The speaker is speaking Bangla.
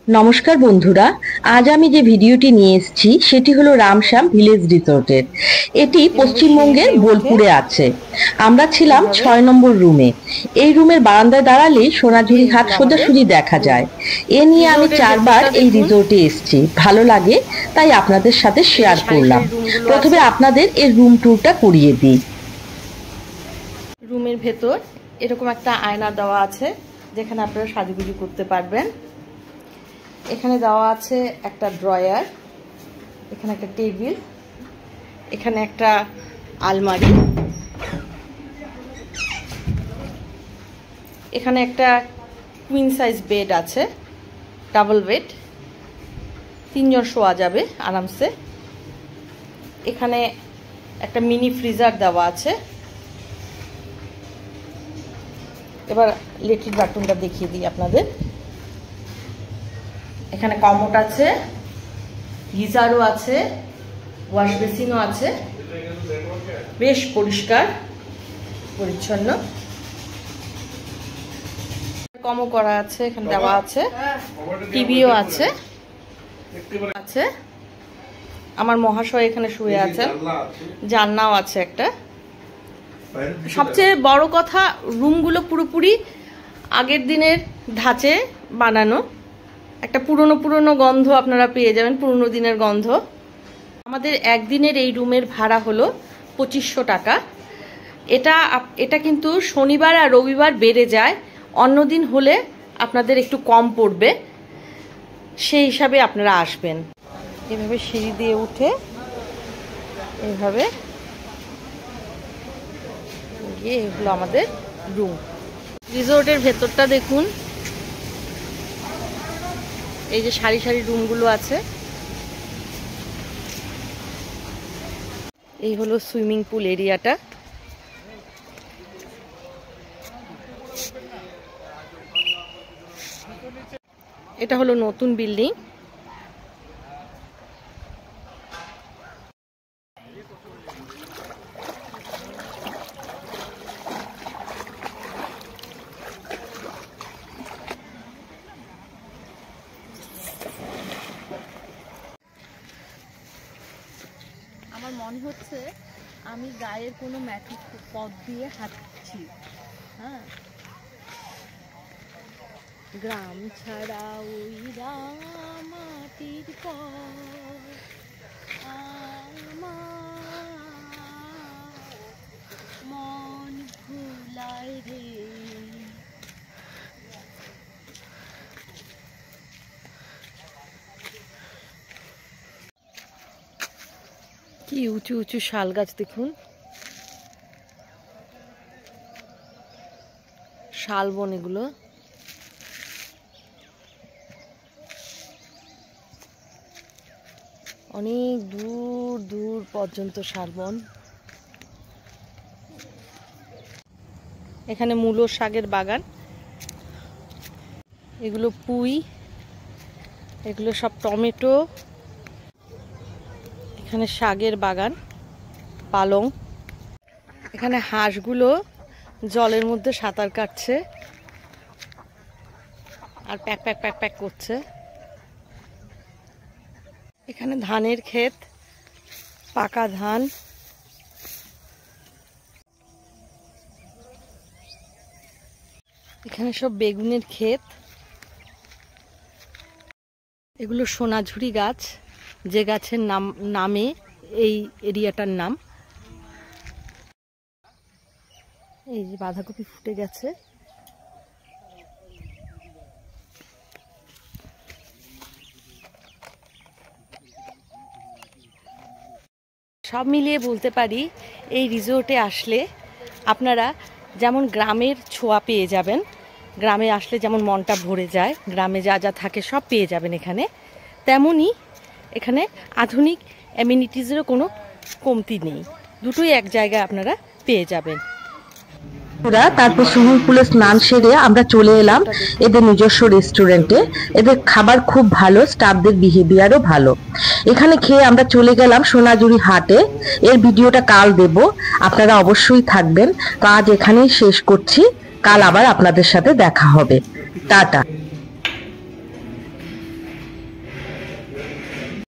নমস্কার বন্ধুরা, আজ আমি যে ভিডিওটি নিয়ে এসেছি সেটি হলো রামশ্যাম ভিলেজ রিসোর্টের। এটি পশ্চিমবঙ্গের বোলপুরে আছে। আমরা ছিলাম 6 নম্বর রুমে। এই রুমের বারান্দায় দাঁড়ালেই সোনাঝুরি ঘাট সোজাসুজি দেখা যায়। এ নিয়ে আমি 4বার এই রিসোর্টে এসেছি, ভালো লাগে তাই আপনাদের সাথে শেয়ার করলাম। প্রথমে আপনাদের এর রুম ট্যুরটা করিয়ে দিই। রুমের ভেতর এরকম একটা আয়না দেওয়া আছে যেখানে আপনারা সাজুগুজু করতে পারবেন। এখানে দেওয়া আছে একটা ড্রয়ার, এখানে একটা টেবিল, এখানে একটা আলমারি, এখানে একটা কুইন সাইজ বেড আছে, ডাবল বেড, 3 জন শোয়া যাবে আরামসে। এখানে একটা মিনি ফ্রিজার দেওয়া আছে। এবার লেট্রিন বাথরুমটা দেখিয়ে দিই আপনাদের। এখানে কমোড আছে, গিজারও আছে, ওয়াশ বেসিনও আছে, বেশ পরিষ্কার পরিচ্ছন্ন। কমও করা আছে, এখানে দেওয়া আছে, টিভিও আছে। আমার মহাশয় এখানে শুয়ে আছেন, জানলাও আছে একটা। সবচেয়ে বড় কথা, রুমগুলো পুরোপুরি আগের দিনের ধাঁচে বানানো। একটা পুরনো গন্ধ আপনারা পেয়ে যাবেন, পুরনো দিনের গন্ধ। আমাদের একদিনের এই রুমের ভাড়া হলো 2500 টাকা। এটা কিন্তু শনিবার আর রবিবার বেড়ে যায়, অন্য দিন হলে আপনাদের একটু কম পড়বে, সেই হিসাবে আপনারা আসবেন। এভাবে সিঁড়ি দিয়ে উঠে এইভাবে গিয়ে এগুলো আমাদের রুম। রিসোর্টের ভেতরটা দেখুন, এই যে সারি সারি রুমগুলো আছে। এই হলো সুইমিং পুল এরিয়াটা। এটা হলো নতুন বিল্ডিং। আমার মনে হচ্ছে আমি গায়ের কোনো ম্যাটিক পথ দিয়ে হাঁটছি। হ্যাঁ, গ্রাম ছাড়া ওই মাটির পথ মন ভুলায় রে। কি উঁচু উঁচু শাল গাছ দেখুন, শালবন এগুলো। অনেক দূর দূর পর্যন্ত শালবন। এখানে মূলো শাকের বাগান, এগুলো পুঁই, এগুলো সব টমেটো। এখানে শাকের বাগান, পালং। এখানে হাঁসগুলো জলের মধ্যে সাঁতার কাটছে আর প্যাক প্যাক প্যাক প্যাক করছে। এখানে ধানের ক্ষেত, পাকা ধান। এখানে সব বেগুনের ক্ষেত। এগুলো সোনাঝুরি গাছ, যে গাছের নামে এই এরিয়াটার নাম। এই যে বাঁধাকপি ফুটে গেছে। সব মিলিয়ে বলতে পারি, এই রিসোর্টে আসলে আপনারা যেমন গ্রামের ছোঁয়া পেয়ে যাবেন, গ্রামে আসলে যেমন মনটা ভরে যায়, গ্রামে যা যা থাকে সব পেয়ে যাবেন এখানে, তেমনই এখানে আধুনিক অ্যামিনিটিসেরও কোনো কমতি নেই। দুটোই এক জায়গায় আপনারা পেয়ে যাবেন। তারপর সুইমিং পুলে স্নান সেরে আমরা চলে এলাম এদের নিজস্ব রেস্টুরেন্টে। এদের খাবার খুব ভালো, স্টাফদের বিহেভিয়ারও ভালো। এখানে খেয়ে আমরা চলে গেলাম সোনাঝুরি হাটে। এর ভিডিওটা কাল দেব, আপনারা অবশ্যই থাকবেন। তো আজ এখানেই শেষ করছি, কাল আবার আপনাদের সাথে দেখা হবে। টাটা।